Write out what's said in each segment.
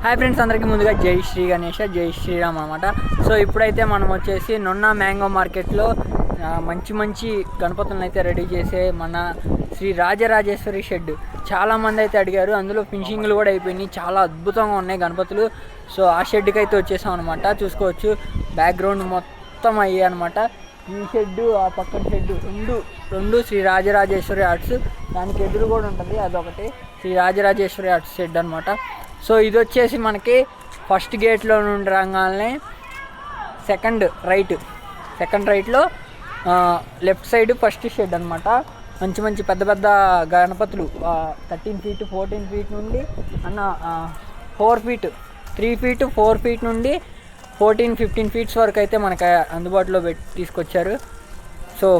Hi friends, అందరికీ ముందుగా జై శ్రీ గణేష, జై శ్రీరామ్ అనమాట. సో ఇప్పుడైతే మనం వచ్చేసి నున్నా మ్యాంగో మార్కెట్లో మంచి గణపతులను అయితే రెడీ చేసే మన శ్రీ రాజరాజేశ్వరి షెడ్ చాలామంది అయితే అడిగారు. అందులో ఫినిషింగ్లు కూడా అయిపోయినాయి, చాలా అద్భుతంగా ఉన్నాయి గణపతులు. సో ఆ షెడ్కి అయితే వచ్చేసాం అనమాట. చూసుకోవచ్చు బ్యాక్గ్రౌండ్ మొత్తం అయ్యాయి అనమాట. ఈ షెడ్డు ఆ పక్కన షెడ్డు రెండు శ్రీ రాజరాజేశ్వరి ఆర్ట్స్, దానికి ఎదురు కూడా ఉంటుంది అదొకటి శ్రీ రాజరాజేశ్వరి ఆర్ట్స్ షెడ్ అనమాట. సో ఇది వచ్చేసి మనకి ఫస్ట్ గేట్లో నుండి రాగానే సెకండ్ రైట్లో లెఫ్ట్ సైడ్ ఫస్ట్ షెడ్ అనమాట. మంచి పెద్ద గణపతులు 13 feet 14 feet నుండి 4 feet 3 feet 4 feet నుండి 14-15 feet వరకు అయితే మనకు అందుబాటులో తీసుకొచ్చారు. సో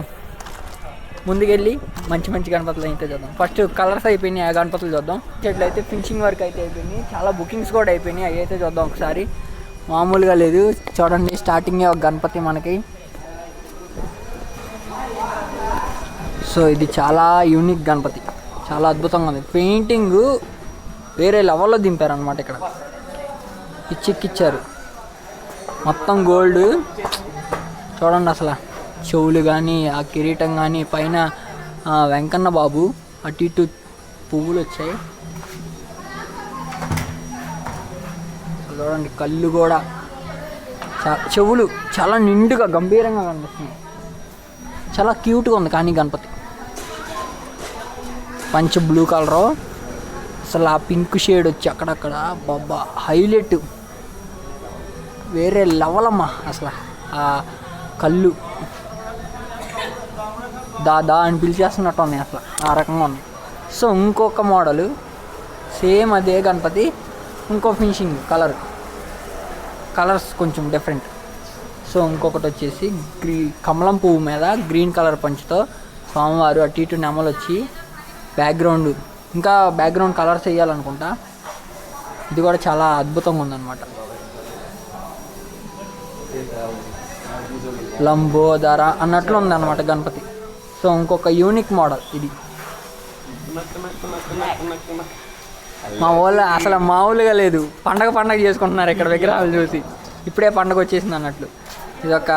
ముందుకెళ్ళి మంచి గణపతులు అయితే చూద్దాం. ఫస్ట్ కలర్స్ అయిపోయినాయి, ఆ గణపతులు చూద్దాం. ఇట్లయితే ఫినిషింగ్ వర్క్ అయితే అయిపోయినాయి, చాలా బుకింగ్స్ కూడా అయిపోయినాయి, అవి అయితే చూద్దాం ఒకసారి. మామూలుగా లేదు చూడండి, స్టార్టింగే ఒక గణపతి మనకి. సో ఇది చాలా యూనిక్ గణపతి, చాలా అద్భుతంగా ఉంది. పెయింటింగ్ వేరే లెవెల్లో దింపారనమాట. ఇక్కడ పిచ్చెక్కిచ్చారు, మొత్తం గోల్డ్. చూడండి అసలు చెవులు కానీ, ఆ కిరీటం కానీ, పైన వెంకన్న బాబు అటు ఇటు పువ్వులు వచ్చాయి. చూడండి కళ్ళు కూడా, చెవులు చాలా నిండుగా గంభీరంగా కనిపిస్తుంది. చాలా క్యూట్గా ఉంది కానీ గణపతి. పంచ బ్లూ కలరు, అసలు ఆ పింక్ షేడ్ వచ్చి అక్కడక్కడ బాబా హైలైట్, వేరే లెవెల్ అమ్మా. అసలు ఆ కళ్ళు దా అని పిలిచేస్తున్నట్టు ఉన్నాయి, అసలు ఆ రకంగా ఉన్నాయి. సో ఇంకొక మోడలు సేమ్ అదే గణపతి, ఇంకో ఫినిషింగ్ కలర్స్ కొంచెం డిఫరెంట్. సో ఇంకొకటి వచ్చేసి కమలం పువ్వు మీద గ్రీన్ కలర్ పంచుతో స్వామివారు అటు ఇటు నెమలు వచ్చి బ్యాక్గ్రౌండ్, ఇంకా బ్యాక్గ్రౌండ్ కలర్స్ వేయాలనుకుంటా. ఇది కూడా చాలా అద్భుతంగా ఉందన్నమాట. లంబోదర అన్నట్లు ఉందన్నమాట గణపతి. సో ఇంకొక యూనిక్ మోడల్ ఇది. మా వాళ్ళు అసలు మామూలుగా లేదు, పండగ చేసుకుంటున్నారు ఇక్కడ విగ్రహాలు చూసి. ఇప్పుడే పండగ వచ్చేసింది అన్నట్లు. ఇది ఒక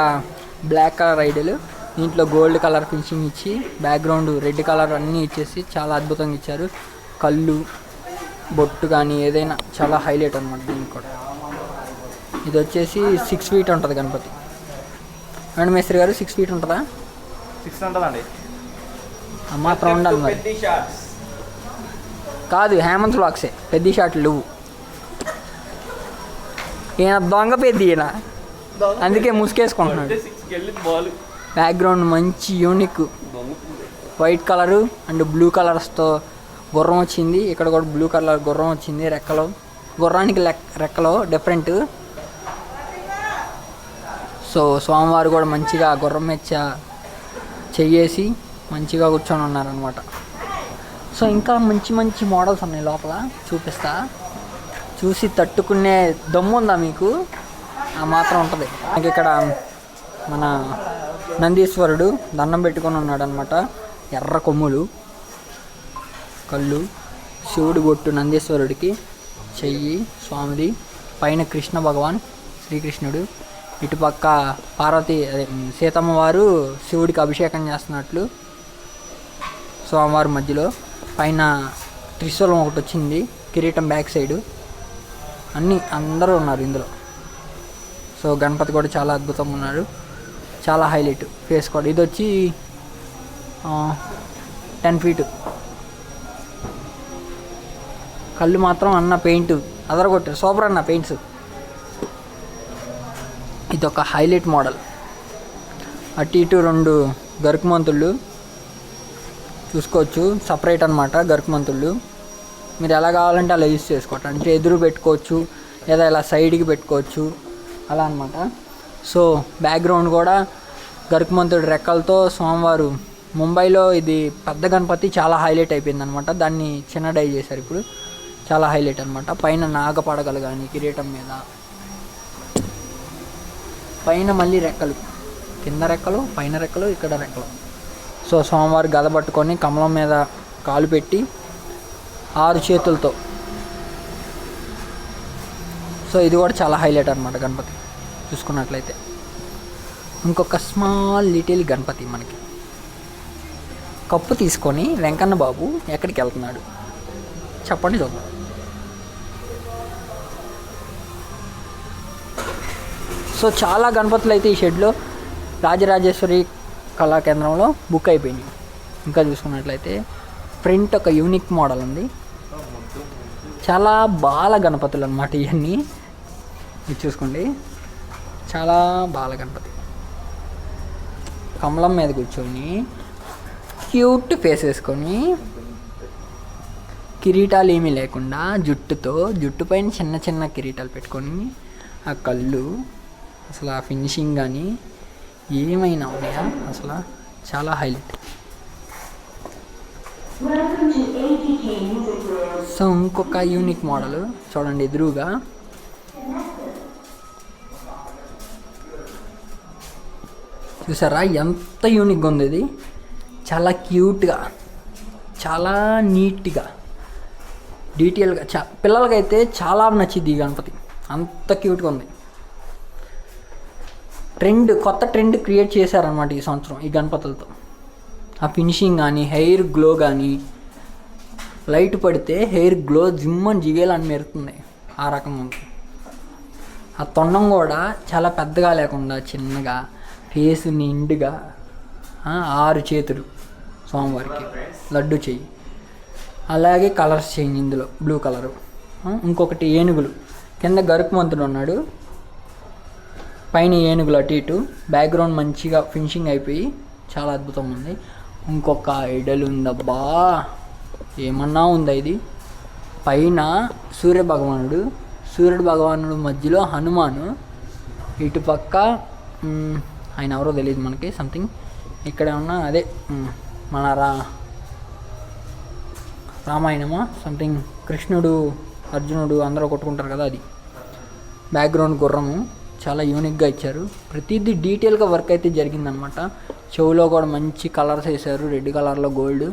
బ్లాక్ కలర్ ఐడల్, దీంట్లో గోల్డ్ కలర్ ఫినిషింగ్ ఇచ్చి బ్యాక్గ్రౌండ్ రెడ్ కలర్ అన్నీ ఇచ్చేసి చాలా అద్భుతంగా ఇచ్చారు. కళ్ళు, బొట్టు కానీ ఏదైనా చాలా హైలైట్ అనమాట దీనికి కూడా. ఇది వచ్చేసి 6 feet ఉంటుంది గణపతి. అండ్ మేస్త్రి గారు 6 feet ఉంటుందా? 6 ఉంటుందండి. మాత్రం ఉండాలి మరి. కాదు, హేమంత్ బ్లాక్సే పెద్ద షాట్లు లేవు. ఈయన దొంగ పెద్ద, ఈయన అందుకే ముసుకేసుకుంటున్నాడు. బ్యాక్గ్రౌండ్ మంచి unique white colour and blue కలర్స్తో గుర్రం వచ్చింది. ఇక్కడ కూడా బ్లూ కలర్ గుర్రం వచ్చింది, రెక్కలు, గుర్రానికి రెక్కలు డిఫరెంట్. సో స్వామివారు కూడా మంచిగా గుర్రం మెచ్చ చెయ్యేసి మంచిగా కూర్చొని ఉన్నారనమాట. సో ఇంకా మంచి మోడల్స్ ఉన్నాయి లోపల, చూపిస్తా. చూసి తట్టుకునే దమ్ము ఉందా మీకు? ఆ మాత్రం ఉంటుంది. నాకు ఇక్కడ మన నందీశ్వరుడు దండం పెట్టుకొని ఉన్నాడు అనమాట. ఎర్ర కొమ్ములు, కళ్ళు, శివుడు బొట్టు నందీశ్వరుడికి, చెయ్యి స్వామిది, పైన కృష్ణ భగవాన్ శ్రీకృష్ణుడు, ఇటుపక్క పార్వతి సీతమ్మ వారు శివుడికి అభిషేకం చేస్తున్నట్లు, స్వామివారి మధ్యలో పైన త్రిశూలం ఒకటి వచ్చింది, కిరీటం బ్యాక్ సైడు, అందరూ ఉన్నారు ఇందులో. సో గణపతి కూడా చాలా అద్భుతంగా ఉన్నారు, చాలా హైలైట్. ఫేస్ కూడా ఇది వచ్చి 10 feet. కళ్ళు మాత్రం పెయింట్ అదరగొట్టారు, సూపర్ అన్న పెయింట్స్. ఇది ఒక హైలైట్ మోడల్. అటు ఇటు 2 గరుకుమంతుళ్ళు చూసుకోవచ్చు, సపరేట్ అనమాట గరుకుమంతుళ్ళు. మీరు ఎలా కావాలంటే అలా యూజ్ చేసుకోవచ్చు, అంటే ఎదురు పెట్టుకోవచ్చు లేదా ఇలా సైడ్కి పెట్టుకోవచ్చు, అలా అనమాట. సో బ్యాక్గ్రౌండ్ కూడా గరుకుమంతుడి రెక్కలతో స్వామివారు. ముంబైలో ఇది పెద్ద గణపతి చాలా హైలైట్ అయిపోయింది అనమాట, దాన్ని చిన్న డై చేశారు ఇప్పుడు, చాలా హైలైట్ అనమాట. పైన నాగపడగలు కానీ కిరీటం మీద, పైన మళ్ళీ రెక్కలు, కింద రెక్కలు, పైన రెక్కలు, ఇక్కడ రెక్కలు. సో స్వామివారు గద పట్టుకొని కమలం మీద కాలు పెట్టి 6 చేతులతో సో ఇది కూడా చాలా హైలైట్ అనమాట గణపతి చూసుకున్నట్లయితే. ఇంకొక స్మాల్ లిటిల్ గణపతి మనకి. కప్పు తీసుకొని వెంకన్న బాబు ఎక్కడికి వెళ్తున్నాడు చెప్పండి చూద్దాం. సో చాలా గణపతులు అయితే ఈ షెడ్లో రాజరాజేశ్వరి కళా కేంద్రంలో బుక్ అయిపోయినాయి. ఇంకా చూసుకున్నట్లయితే ప్రింట్ ఒక యూనిక్ మోడల్ ఉంది. చాలా బాల గణపతులు అన్నమాట ఇవన్నీ. ఇది చూసుకోండి, చాలా బాల గణపతి. కమలం మీద కూర్చొని క్యూట్ ఫేస్ వేసుకొని, కిరీటాలు ఏమీ లేకుండా జుట్టు పైన చిన్న చిన్న కిరీటాలు పెట్టుకొని, ఆ కళ్ళు అసలు ఆ ఫినిషింగ్ కానీ ఏమైనా ఉన్నాయా అసలు చాలా హైలైట్. సో ఇంకొక యూనిక్ మోడల్ చూడండి ఎదురుగా. చూసారా ఎంత యూనిక్గా ఉంది ఇది. చాలా క్యూట్గా, చాలా నీట్గా, డీటెయిల్గా పిల్లలకైతే చాలా నచ్చింది ఈ గణపతి. అంత క్యూట్గా ఉంది. కొత్త ట్రెండ్ క్రియేట్ చేశారనమాట ఈ సంవత్సరం ఈ గణపతులతో. ఆ ఫినిషింగ్ కానీ, హెయిర్ గ్లో కానీ, లైట్ పడితే హెయిర్ గ్లో జిమ్మని జిగేలని మెరుతుంది. ఆ రకంగా ఉంది. ఆ తొండం కూడా చాలా పెద్దగా లేకుండా చిన్నగా, ఫేస్ నిండుగా, 6 చేతులు స్వామివారికి, లడ్డు చెయ్యి, అలాగే కలర్స్ చేంజ్ ఇందులో బ్లూ కలరు. ఇంకొకటి ఏనుగులు, కింద గరుకుమంతుడు ఉన్నాడు, పైన ఏనుగులు అటు ఇటు. బ్యాక్గ్రౌండ్ మంచిగా ఫినిషింగ్ అయిపోయి చాలా అద్భుతంగా ఉంది. ఇంకొక ఐడల్ ఉందబ్బా, ఏమన్నా ఉందా ఇది. పైన సూర్యుడు భగవానుడు మధ్యలో హనుమాను, ఇటుపక్క ఆయన ఎవరో తెలియదు మనకి, సంథింగ్. ఇక్కడ ఉన్న అదే మన రామాయణమా సంథింగ్, కృష్ణుడు అర్జునుడు అందరూ కొట్టుకుంటారు కదా అది. బ్యాక్గ్రౌండ్ గుర్రము చాలా యూనిక్గా ఇచ్చారు. ప్రతిదీ డీటెయిల్గా వర్క్ అయితే జరిగిందనమాట. చెవులో కూడా మంచి కలర్స్ వేశారు, రెడ్ కలర్లో గోల్డ్.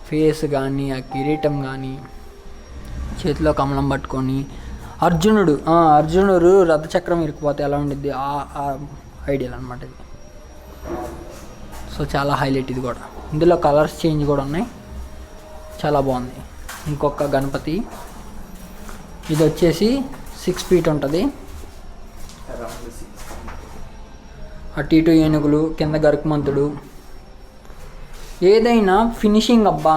ఫేస్ కానీ, ఆ కిరీటం కానీ, చేతిలో కమలం పట్టుకొని అర్జునుడు రథచక్రం ఇరుక్కుపోతే ఎలా ఉండిద్ది ఆ ఐడియల్ అనమాట ఇది. సో చాలా హైలైట్ ఇది కూడా. ఇందులో కలర్స్ చేంజ్ కూడా ఉన్నాయి, చాలా బాగుంది. ఇంకొక గణపతి, ఇది వచ్చేసి 6 feet ఉంటుంది. అటు ఇటు ఏనుగులు, కింద గరుకుమంతుడు. ఏదైనా ఫినిషింగ్ అబ్బా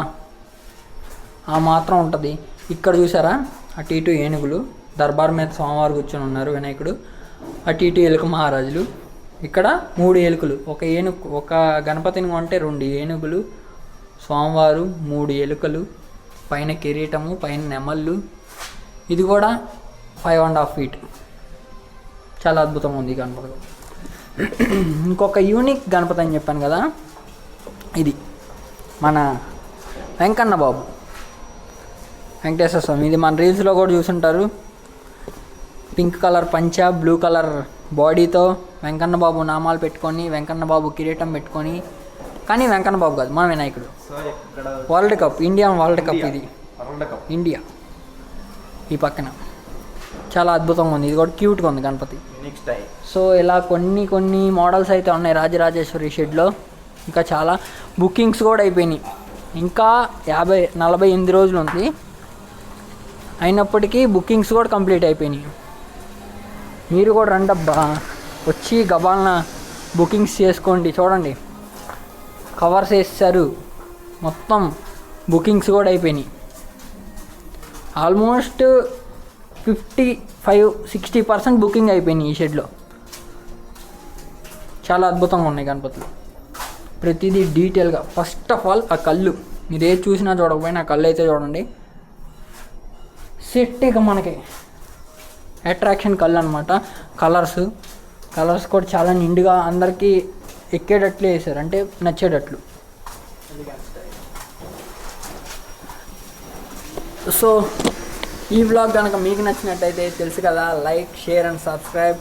ఆ మాత్రం ఉంటుంది. ఇక్కడ చూసారా, అటు ఇటు ఏనుగులు, దర్బార్ మీద స్వామివారు కూర్చొని ఉన్నారు వినాయకుడు, అటు ఇటు ఎలుక మహారాజులు. ఇక్కడ 3 ఎలుకలు, ఒక గణపతిని కొంటే 2 ఏనుగులు, స్వామివారు, 3 ఎలుకలు, పైన కిరీటము, పైన నెమళ్ళు. ఇది కూడా 5.5 feet. చాలా అద్భుతంగా ఉంది ఈ గణపతి. ఇంకొక యూనిక్ గణపతి అని చెప్పాను కదా, ఇది మన వెంకన్న బాబు వెంకటేశ్వర స్వామి. ఇది మన రీల్స్లో కూడా చూసుంటారు. పింక్ కలర్ పంచ, బ్లూ కలర్ బాడీతో వెంకన్న బాబు నామాలు పెట్టుకొని, వెంకన్న బాబు కిరీటం పెట్టుకొని, కానీ వెంకన్న బాబు కాదు, మన వినాయకుడు. World cup, India world cup, ఇది ఇండియా. ఈ పక్కన చాలా అద్భుతంగా ఉంది. ఇది కూడా క్యూట్గా ఉంది గణపతి. సో ఇలా కొన్ని మోడల్స్ అయితే ఉన్నాయి రాజరాజేశ్వరి షెడ్లో. ఇంకా చాలా బుకింగ్స్ కూడా అయిపోయినాయి. ఇంకా 48 రోజులు ఉంది, అయినప్పటికీ బుకింగ్స్ కూడా కంప్లీట్ అయిపోయినాయి. మీరు కూడా రండబ్బా, వచ్చి గబాలన బుకింగ్స్ చేసుకోండి. చూడండి కవర్స్ వేస్తారు, మొత్తం బుకింగ్స్ కూడా అయిపోయినాయి. ఆల్మోస్ట్ 55-60% బుకింగ్ అయిపోయినాయి ఈ షెడ్లో. చాలా అద్భుతంగా ఉన్నాయి గణపతులు. ప్రతిదీ డీటెయిల్గా. ఫస్ట్ ఆఫ్ ఆల్ ఆ కళ్ళు, మీరు ఏది చూసినా చూడకపోయినా ఆ కళ్ళు అయితే చూడండి. సెట్ ఇక మనకి అట్రాక్షన్ కళ్ళు అనమాట. కలర్స్ కూడా చాలా నిండుగా అందరికీ ఎక్కేటట్లే వేసారు, అంటే నచ్చేటట్లు. సో ఈ వ్లాగ్ కనుక మీకు నచ్చినట్టయితే తెలుసు కదా, లైక్, షేర్ అండ్ సబ్స్క్రైబ్.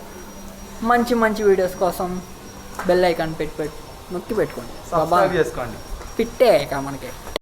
మంచి వీడియోస్ కోసం బెల్ ఐకాన్ నొక్కి పెట్టుకోండి, సబ్స్క్రైబ్ చేసుకోండి. పిట్టే ఇక మనకి.